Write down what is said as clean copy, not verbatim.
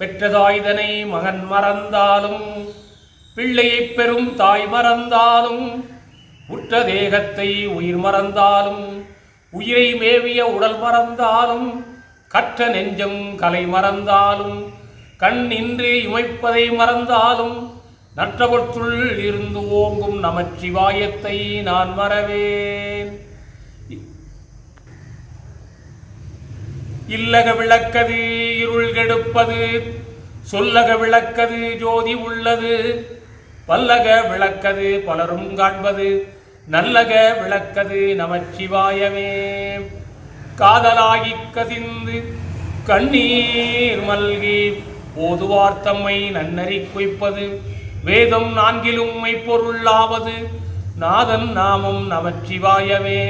பெற்றதாய்தனை மகன் மறந்தாலும் பிள்ளையைப் பெறும் தாய் மறந்தாலும் உற்ற தேகத்தை உயிர் மறந்தாலும் உயிரை மேவிய உடல் மறந்தாலும் கற்ற நெஞ்சம் கலை மறந்தாலும் கண் இன்றி இமைப்பதை மறந்தாலும் நற்றவற்றுள் இருந்து ஓங்கும் நமச்சிவாயத்தை நான் மறவேன். இல்லக விளக்கது இருள் கெடுப்பது சொல்லக விளக்கது ஜோதி உள்ளது பல்லக விளக்கது பலரும் காண்பது நல்லக விளக்கது நமச்சிவாயமே. காதலாகி கசிந்து கண்ணீர் மல்கி ஓதுவார் தம்மை நன்னறி குய்ப்பது வேதம் நான்கிலும் மெய்ப்பொருளாவது நாதன் நாமம் நமச்சிவாயமே.